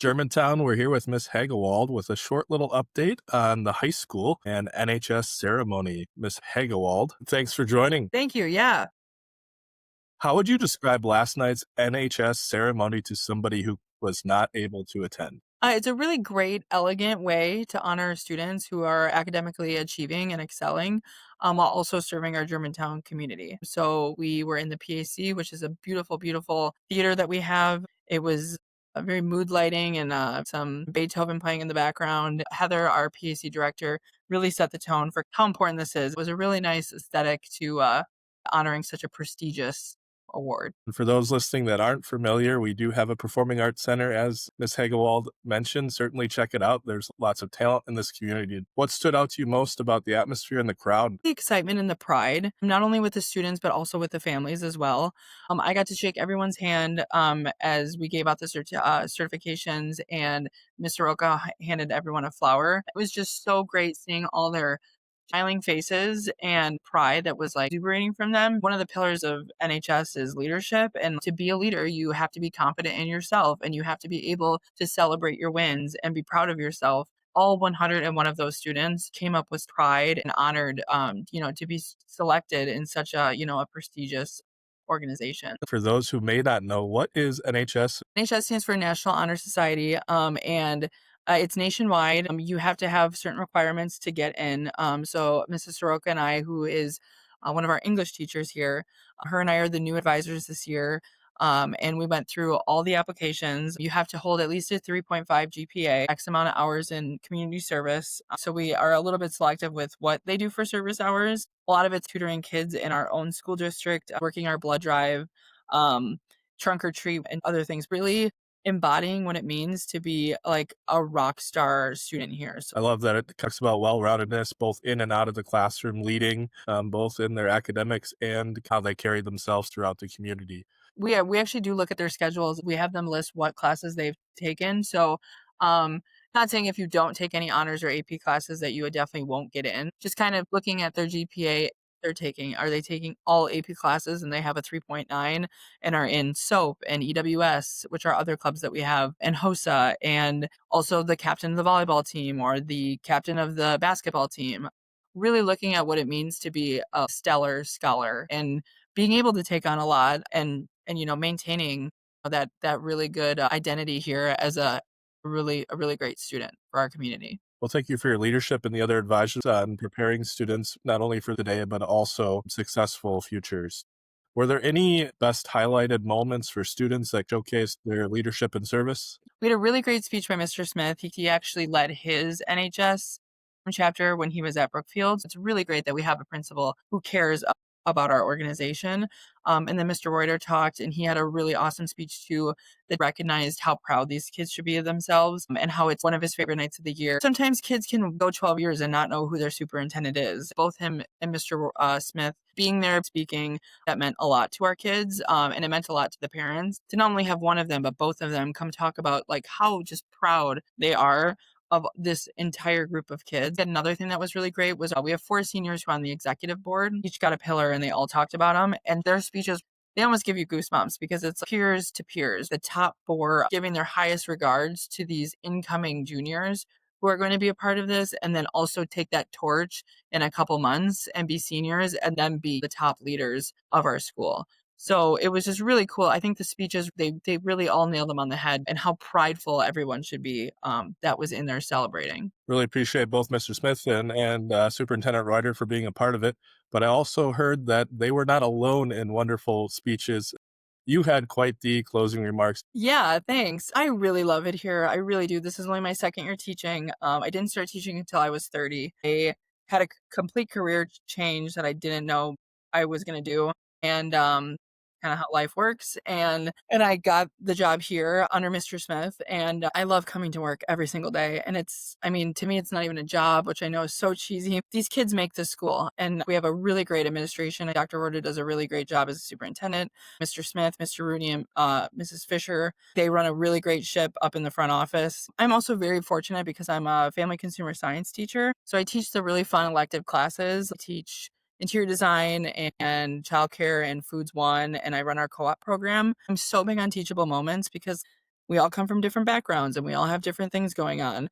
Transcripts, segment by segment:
Germantown, we're here with Miss Hegewald with a short little update on the high school and NHS ceremony. Miss Hegewald, thanks for joining. Thank you. Yeah. How would you describe last night's NHS ceremony to somebody who was not able to attend? It's a really great, elegant way to honor students who are academically achieving and excelling, while also serving our Germantown community. So we were in the PAC, which is a beautiful, beautiful theater that we have. It was a very mood lighting and some Beethoven playing in the background. Heather, our PAC director, really set the tone for how important this is. It was a really nice aesthetic to honoring such a prestigious award. And for those listening that aren't familiar, we do have a performing arts center, as Miss Hegewald mentioned. Certainly check it out. There's lots of talent in this community. What stood out to you most about the atmosphere and the crowd? The excitement and the pride, not only with the students, but also with the families as well. I got to shake everyone's hand as we gave out the certifications, and Mr. Roca handed everyone a flower. It was just so great seeing all their smiling faces and pride that was like exuberating from them. One of the pillars of NHS is leadership. And to be a leader, you have to be confident in yourself and you have to be able to celebrate your wins and be proud of yourself. All 101 of those students came up with pride and honored, to be selected in such a prestigious organization. For those who may not know, what is NHS? NHS stands for National Honor Society, and it's nationwide. You have to have certain requirements to get in. So Mrs. Soroka and I, who is one of our English teachers here, her and I are the new advisors this year. And we went through all the applications. You have to hold at least a 3.5 GPA, X amount of hours in community service. So we are a little bit selective with what they do for service hours. A lot of it's tutoring kids in our own school district, working our blood drive, um, trunk or treat, and other things. Really embodying what it means to be like a rock star student here. So I love that it talks about well-roundedness, both in and out of the classroom, leading both in their academics and how they carry themselves throughout the community. we actually do look at their schedules. We have them list what classes they've taken. So, um, not saying if you don't take any honors or AP classes that you would definitely won't get in. Just kind of looking at their GPA they're taking. Are they taking all AP classes and they have a 3.9 and are in SOAP and EWS, which are other clubs that we have, and HOSA, and also the captain of the volleyball team or the captain of the basketball team. Really looking at what it means to be a stellar scholar and being able to take on a lot and maintaining that really good identity here as a really great student for our community. Well, thank you for your leadership and the other advisors on preparing students not only for the day, but also successful futures. Were there any best highlighted moments for students that showcased their leadership and service? We had a really great speech by Mr. Smith. He actually led his NHS chapter when he was at Brookfield. It's really great that we have a principal who cares about our organization. And then Mr. Reuter talked, and he had a really awesome speech too that recognized how proud these kids should be of themselves, and how it's one of his favorite nights of the year. Sometimes kids can go 12 years and not know who their superintendent is. Both him and Mr. Smith being there speaking, that meant a lot to our kids, and it meant a lot to the parents to not only have one of them, but both of them come talk about like how just proud they are of this entire group of kids. And another thing that was really great was we have 4 seniors who are on the executive board. Each got a pillar and they all talked about them. And their speeches, they almost give you goosebumps because it's peers to peers. The top 4 giving their highest regards to these incoming juniors who are going to be a part of this, and then also take that torch in a couple months and be seniors and then be the top leaders of our school. So it was just really cool. I think the speeches, they really all nailed them on the head and how prideful everyone should be that was in there celebrating. Really appreciate both Mr. Smith and Superintendent Reuter for being a part of it. But I also heard that they were not alone in wonderful speeches. You had quite the closing remarks. Yeah, thanks. I really love it here. I really do. This is only my second year teaching. I didn't start teaching until I was 30. I had a complete career change that I didn't know I was going to do. And kind of how life works. And I got the job here under Mr. Smith, and I love coming to work every single day. And to me, it's not even a job, which I know is so cheesy. These kids make this school, and we have a really great administration. Dr. Rhoda does a really great job as a superintendent. Mr. Smith, Mr. Rooney, and Mrs. Fisher, they run a really great ship up in the front office. I'm also very fortunate because I'm a family consumer science teacher. So I teach the really fun elective classes. I teach interior design and childcare and foods one, and I run our co-op program. I'm so big on teachable moments because We all come from different backgrounds and we all have different things going on.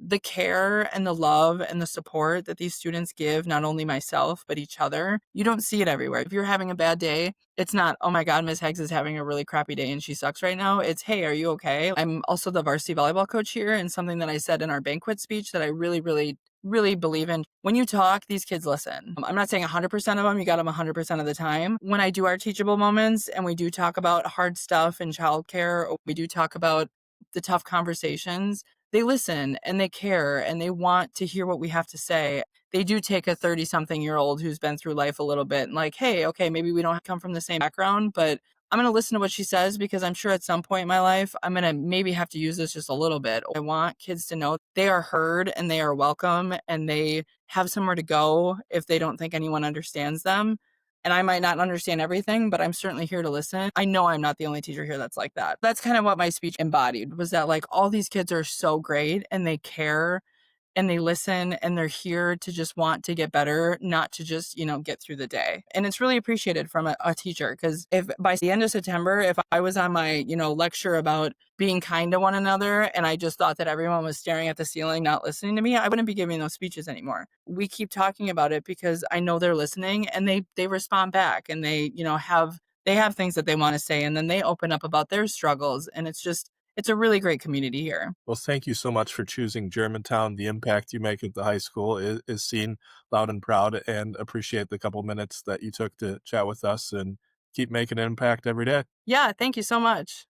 The care and the love and the support that these students give, not only myself, but each other, you don't see it everywhere. If you're having a bad day, it's not, oh my God, Miss Heggs is having a really crappy day and she sucks right now. It's, hey, are you okay? I'm also the varsity volleyball coach here, and something that I said in our banquet speech that I really, really, really believe in. When you talk, these kids listen. I'm not saying 100% of them, you got them 100% of the time. When I do our teachable moments and we do talk about hard stuff in childcare, or we do talk about the tough conversations, they listen and they care and they want to hear what we have to say. They do take a 30-something-year-old who's been through life a little bit and like, hey, okay, maybe we don't come from the same background, but I'm going to listen to what she says because I'm sure at some point in my life, I'm going to maybe have to use this just a little bit. I want kids to know they are heard and they are welcome and they have somewhere to go if they don't think anyone understands them. And I might not understand everything, but I'm certainly here to listen. I know I'm not the only teacher here that's like that. That's kind of what my speech embodied, was that like all these kids are so great and they care and they listen and they're here to just want to get better, not to just, get through the day. And it's really appreciated from a teacher, because if by the end of September, if I was on my, lecture about being kind to one another and I just thought that everyone was staring at the ceiling, not listening to me, I wouldn't be giving those speeches anymore. We keep talking about it because I know they're listening and they respond back and they have things that they want to say and then they open up about their struggles. And it's a really great community here. Well, thank you so much for choosing Germantown. The impact you make at the high school is seen loud and proud, and appreciate the couple minutes that you took to chat with us, and keep making an impact every day. Yeah, thank you so much.